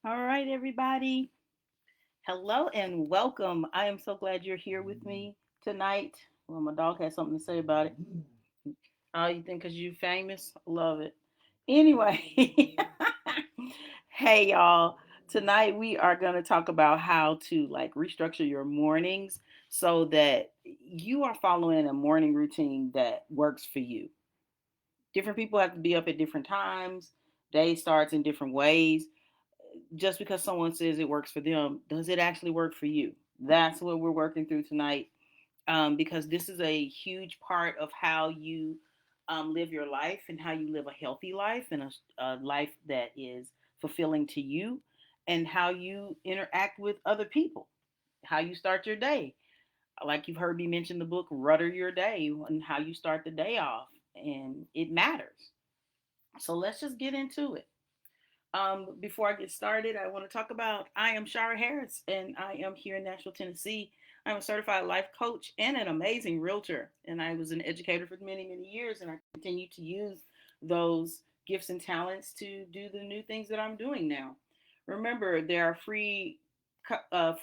All right, everybody. Hello and welcome. I am so glad you're here with me tonight. Well, my dog has something to say about it. Oh, you think because you famous? Love it. Anyway, hey y'all. Tonight we are going to talk about how to restructure your mornings so that you are following a morning routine that works for you. Different people have to be up at different times. Day starts in different ways. Just because someone says it works for them, does it actually work for you? That's what we're working through tonight, because this is a huge part of how you live your life and how you live a healthy life and a life that is fulfilling to you, and how you interact with other people, how you start your day. Like you've heard me mention the book Rudder Your Day, and how you start the day off, and it matters. So let's just get into it. Before I get started, I want to talk about I am Shara Harris, and I am here in Nashville, Tennessee. I'm a certified life coach and an amazing realtor. And I was an educator for many, many years, and I continue to use those gifts and talents to do the new things that I'm doing now. Remember, there are free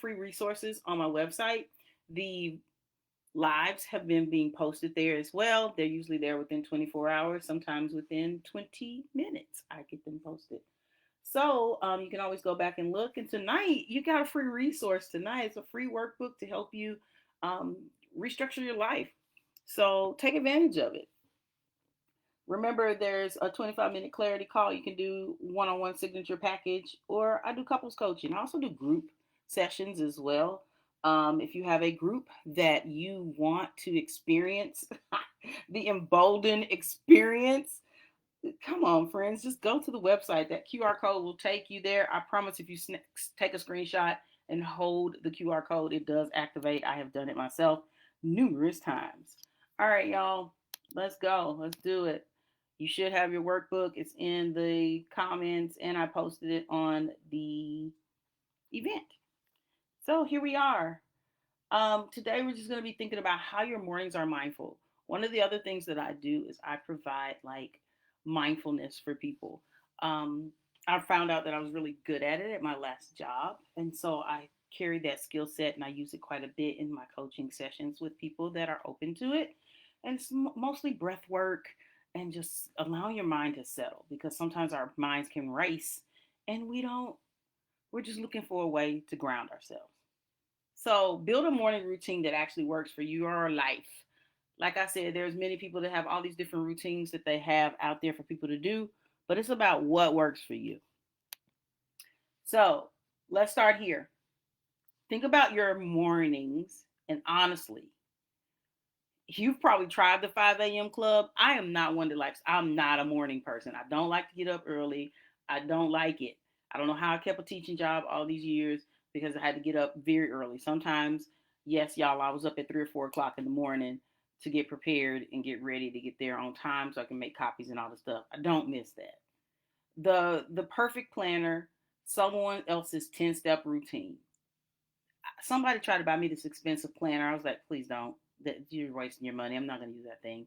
resources on my website. The lives have been being posted there as well. They're usually there within 24 hours, sometimes within 20 minutes. I get them posted. So you can always go back and look. And tonight, you got a free resource tonight. It's a free workbook to help you um, restructure your life. So take advantage of it. Remember, there's a 25-minute clarity call. You can do one-on-one signature package, or I do couples coaching. I also do group sessions as well. If you have a group that you want to experience the emboldened experience, come on, friends, just go to the website. That QR code will take you there. I promise if you take a screenshot and hold the QR code, it does activate. I have done it myself numerous times. All right, y'all, let's go. Let's do it. You should have your workbook. It's in the comments, and I posted it on the event. So here we are. Today, we're just going to be thinking about how your mornings are mindful. One of the other things that I do is I provide mindfulness for people. Um, I found out that I was really good at it at my last job. And so I carry that skill set and I use it quite a bit in my coaching sessions with people that are open to it. And it's mostly breath work and just allowing your mind to settle, because sometimes our minds can race and we're just looking for a way to ground ourselves. So build a morning routine that actually works for your life. Like I said, there's many people that have all these different routines that they have out there for people to do, but it's about what works for you. So let's start here. Think about your mornings, and honestly, you've probably tried the 5 a.m. club. I am not one that likes, I'm not a morning person. I don't like to get up early. I don't like it. I don't know how I kept a teaching job all these years, because I had to get up very early. Sometimes, yes, y'all, I was up at 3 or 4 o'clock in the morning to get prepared and get ready to get there on time so I can make copies and all the stuff. I don't miss that. The perfect planner, someone else's 10-step routine. Somebody tried to buy me this expensive planner. I was like, please don't. That you're wasting your money. I'm not going to use that thing.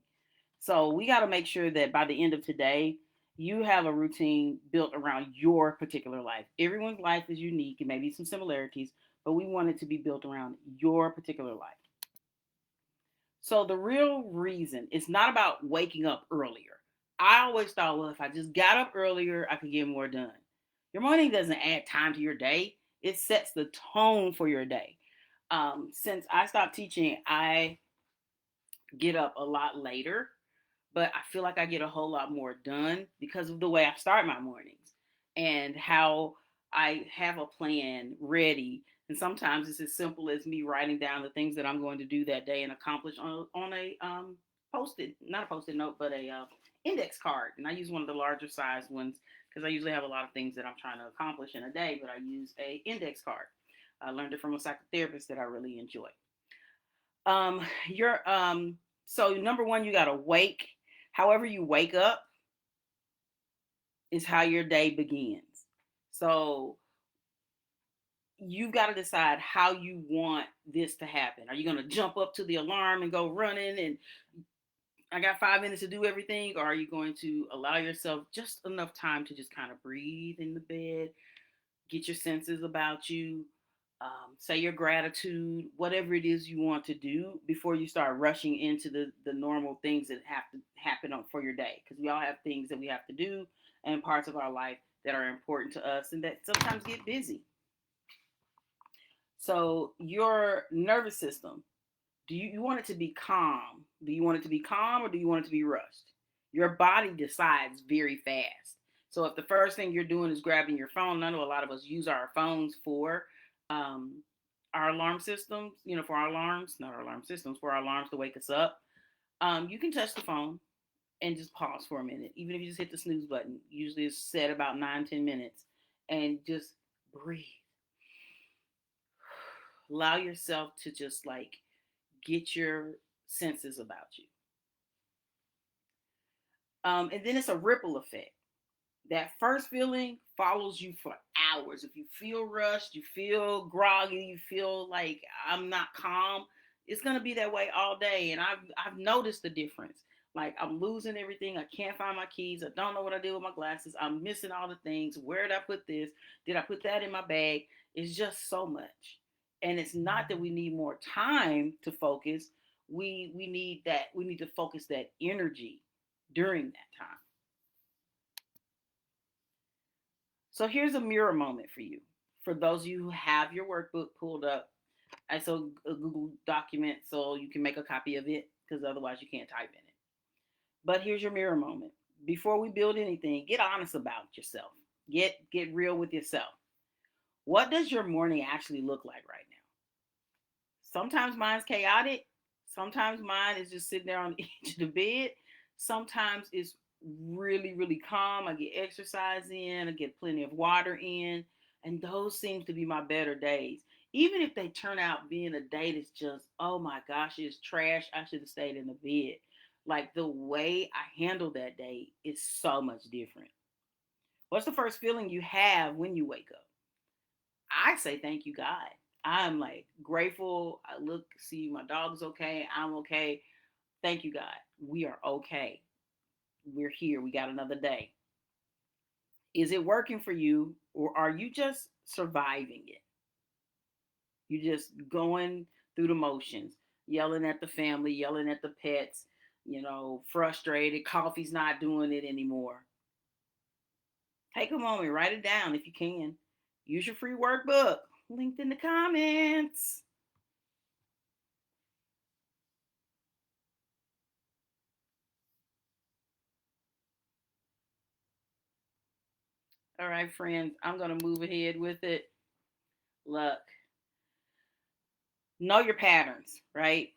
So we got to make sure that by the end of today, you have a routine built around your particular life. Everyone's life is unique and maybe some similarities, but we want it to be built around your particular life. So the real reason, it's not about waking up earlier. I always thought, well, if I just got up earlier, I could get more done. Your morning doesn't add time to your day. It sets the tone for your day. Since I stopped teaching, I get up a lot later, but I feel like I get a whole lot more done because of the way I start my mornings and how I have a plan ready. And sometimes it's as simple as me writing down the things that I'm going to do that day and accomplish on a post-it, not a post-it note, but a index card. And I use one of the larger size ones because I usually have a lot of things that I'm trying to accomplish in a day, but I use a index card. I learned it from a psychotherapist that I really enjoy. Your So number one, you gotta wake. However you wake up is how your day begins. So you've got to decide how you want this to happen. Are you gonna jump up to the alarm and go running and I got 5 minutes to do everything, or are you going to allow yourself just enough time to just kind of breathe in the bed, get your senses about you, say your gratitude, whatever it is you want to do before you start rushing into the normal things that have to happen for your day. Because we all have things that we have to do and parts of our life that are important to us and that sometimes get busy. So your nervous system, you want it to be calm? Do you want it to be calm or do you want it to be rushed? Your body decides very fast. So if the first thing you're doing is grabbing your phone, I know a lot of us use our phones for um, our alarm systems, for our alarms, not our alarm systems, for our alarms to wake us up. You can touch the phone and just pause for a minute. Even if you just hit the snooze button, usually it's set about 9-10 minutes, and just breathe. Allow yourself to just like get your senses about you. And then it's a ripple effect. That first feeling follows you for hours. If you feel rushed, you feel groggy, you feel like I'm not calm, it's gonna be that way all day. And I've noticed the difference. Like I'm losing everything. I can't find my keys. I don't know what I did with my glasses. I'm missing all the things. Where did I put this? Did I put that in my bag? It's just so much. And it's not that we need more time to focus. We need to focus that energy during that time. So here's a mirror moment for you. For those of you who have your workbook pulled up, I so a Google document so you can make a copy of it because otherwise you can't type in it. But here's your mirror moment. Before we build anything, get honest about yourself. Get real with yourself. What does your morning actually look like right now? Sometimes mine's chaotic. Sometimes mine is just sitting there on the edge of the bed. Sometimes it's really, really calm. I get exercise in, I get plenty of water in, and those seems to be my better days. Even if they turn out being a day that's just, oh my gosh, it's trash. I should have stayed in the bed. Like the way I handle that day is so much different. What's the first feeling you have when you wake up? I say thank you, God. I'm like grateful. I look, see my dog's okay. I'm okay. Thank you, God. We are okay. We're here. We got another day. Is it working for you or are you just surviving it? You just going through the motions, yelling at the family, yelling at the pets, frustrated. Coffee's not doing it anymore. Take a moment, write it down if you can. Use your free workbook, linked in the comments. All right, friends, I'm going to move ahead with it. Look, know your patterns, right?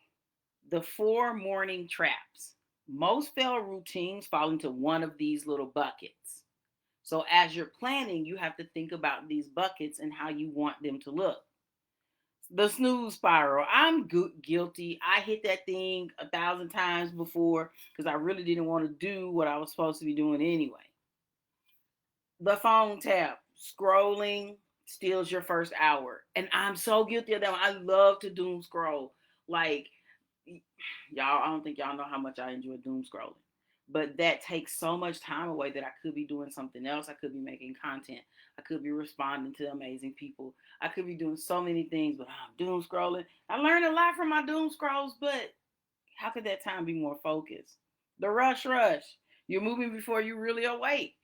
The 4 morning traps. Most failed routines fall into one of these little buckets. So as you're planning, you have to think about these buckets and how you want them to look. The snooze spiral. I'm guilty. I hit that thing 1,000 times before because I really didn't want to do what I was supposed to be doing anyway. The phone tap, scrolling steals your first hour. And I'm so guilty of that. I love to doom scroll. Like, y'all, I don't think y'all know how much I enjoy doom scrolling. But that takes so much time away that I could be doing something else. I could be making content. I could be responding to amazing people. I could be doing so many things, but I'm doom scrolling. I learned a lot from my doom scrolls, but how could that time be more focused? The rush. You're moving before you really awake.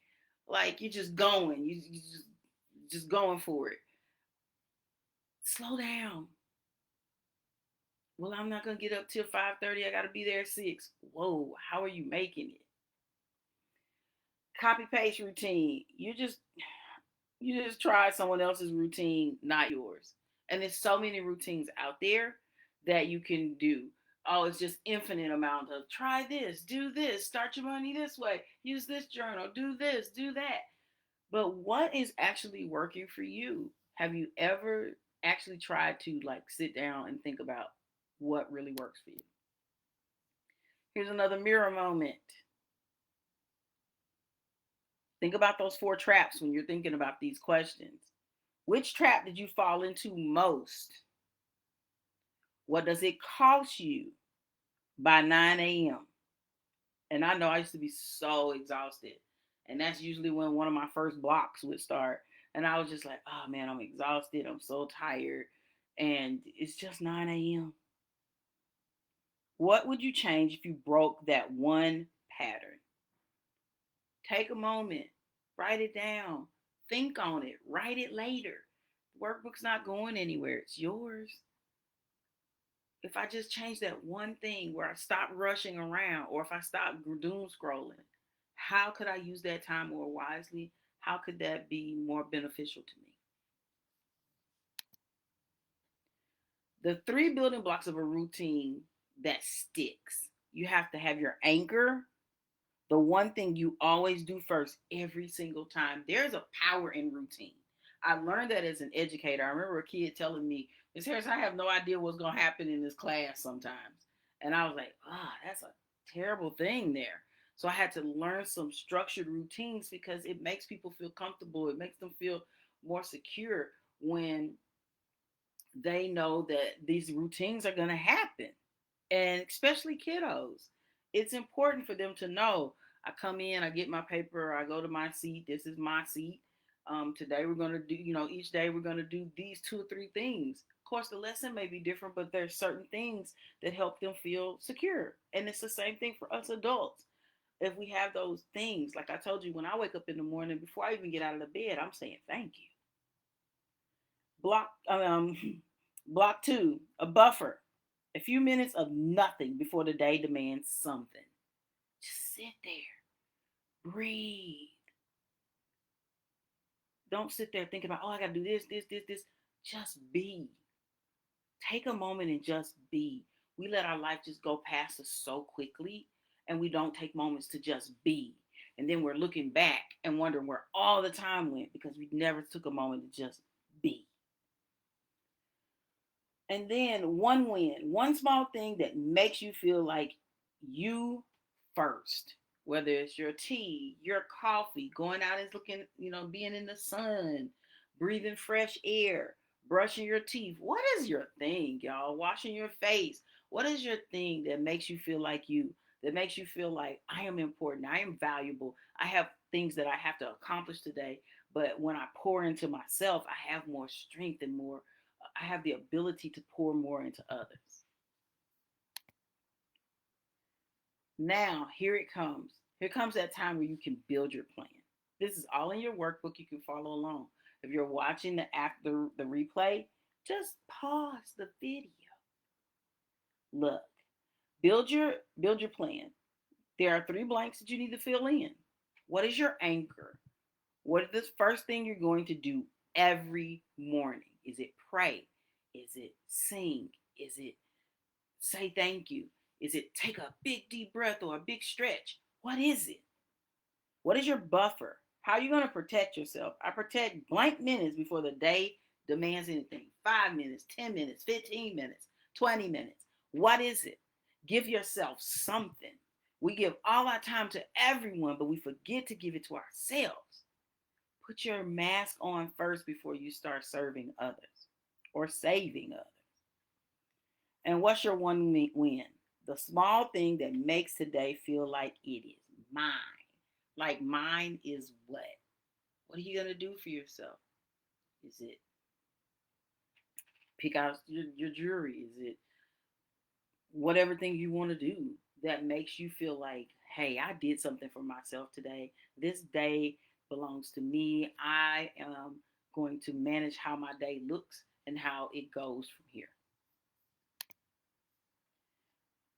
Like you're just going. You just going for it. Slow down. Well, I'm not gonna get up till 5:30. I gotta be there at 6. Whoa, how are you making it? Copy paste routine. You just try someone else's routine, not yours. And there's so many routines out there that you can do. Oh, it's just infinite amount of try this, start your money this way, use this journal, do this, do that. But what is actually working for you? Have you ever actually tried to like sit down and think about what really works for you? Here's another mirror moment. Think about those 4 traps when you're thinking about these questions. Which trap did you fall into most? What does it cost you by 9 a.m.? And I know I used to be so exhausted. And that's usually when one of my first blocks would start. And I was just like, oh man, I'm exhausted. I'm so tired. And it's just 9 a.m. What would you change if you broke that one pattern? Take a moment, write it down, think on it, write it later. The workbook's not going anywhere, it's yours. If I just change that one thing where I stop rushing around or if I stop doom scrolling, how could I use that time more wisely? How could that be more beneficial to me? The three building blocks of a routine that sticks. You have to have your anchor, the one thing you always do first every single time. There's a power in routine. I learned that as an educator. I remember a kid telling me, Miss Harris, I have no idea what's going to happen in this class sometimes. And I was like, that's a terrible thing there. So I had to learn some structured routines because it makes people feel comfortable. It makes them feel more secure when they know that these routines are going to happen, and especially kiddos. It's important for them to know I come in, I get my paper, I go to my seat. This is my seat. Today we're going to do, each day we're going to do these two or three things. Of course, the lesson may be different, but there's certain things that help them feel secure. And it's the same thing for us adults. If we have those things, like I told you, when I wake up in the morning, before I even get out of the bed, I'm saying thank you. Block, block two, a buffer. A few minutes of nothing before the day demands something. Just sit there, breathe. Don't sit there thinking about, oh, I got to do this. Just be. Take a moment and just be. We let our life just go past us so quickly, and we don't take moments to just be. And then we're looking back and wondering where all the time went because we never took a moment to just be. And then one win, one small thing that makes you feel like you first, whether it's your tea, your coffee, going out and looking, being in the sun, breathing fresh air, brushing your teeth. What is your thing, y'all? Washing your face. What is your thing that makes you feel like you, that makes you feel like I am important, I am valuable, I have things that I have to accomplish today, but when I pour into myself, I have more strength and more, I have the ability to pour more into others. Now, here it comes. Here comes that time where you can build your plan. This is all in your workbook. You can follow along. If you're watching the replay, just pause the video. Look, build your plan. There are three blanks that you need to fill in. What is your anchor? What is the first thing you're going to do every morning? Is it pray? Is it sing? Is it say thank you? Is it take a big deep breath or a big stretch? What is it? What is your buffer? How are you going to protect yourself? I protect blank minutes before the day demands anything. 5 minutes, 10 minutes, 15 minutes, 20 minutes. What is it? Give yourself something. We give all our time to everyone, but we forget to give it to ourselves. Put your mask on first before you start serving others or saving others. And what's your one win? The small thing that makes today feel like it is mine. Like mine is what? What are you going to do for yourself? Is it pick out your jewelry? Is it whatever thing you want to do that makes you feel like, hey, I did something for myself today. This day belongs to me. I am going to manage how my day looks and how it goes from here.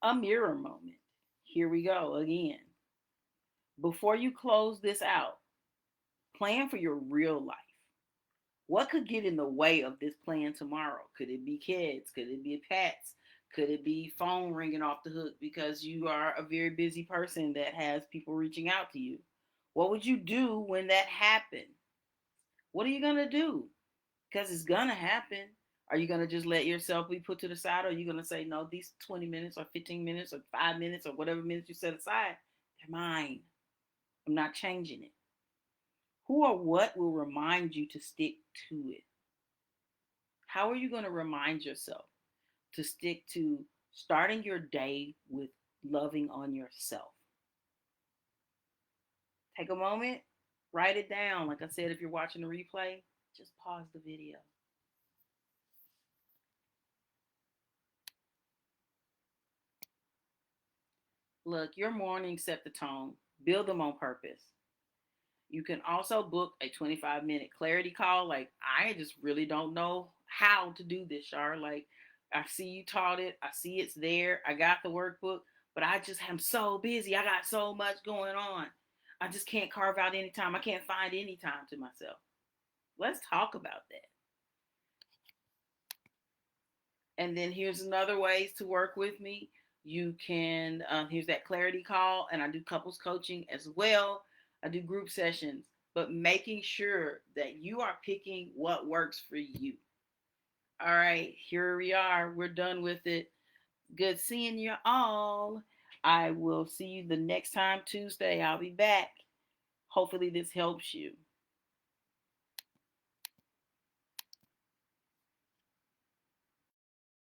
A mirror moment. Here we go again. Before you close this out, plan for your real life. What could get in the way of this plan tomorrow? Could it be kids? Could it be pets? Could it be phone ringing off the hook because you are a very busy person that has people reaching out to you? What would you do when that happened? What are you going to do? Because it's going to happen. Are you going to just let yourself be put to the side? Or are you going to say, no, these 20 minutes or 15 minutes or 5 minutes or whatever minutes you set aside, they're mine. I'm not changing it. Who or what will remind you to stick to it? How are you going to remind yourself to stick to starting your day with loving on yourself? Take a moment, Write it down. Like I said, if you're watching the replay, just pause the video. Look, your mornings set the tone. Build them on purpose. You can also book a 25-minute clarity call. Like, I just really don't know how to do this, Shar. Like, I see you taught it. I see it's there. I got the workbook, but I just am so busy. I got so much going on. I just can't carve out any time. I can't find any time to myself. Let's talk about that. And then here's another ways to work with me. You can, here's that clarity call, and I do couples coaching as well. I do group sessions, but making sure that you are picking what works for you. All right, here we are. We're done with it. Good seeing you all. I will see you the next time, Tuesday. I'll be back. Hopefully, this helps you.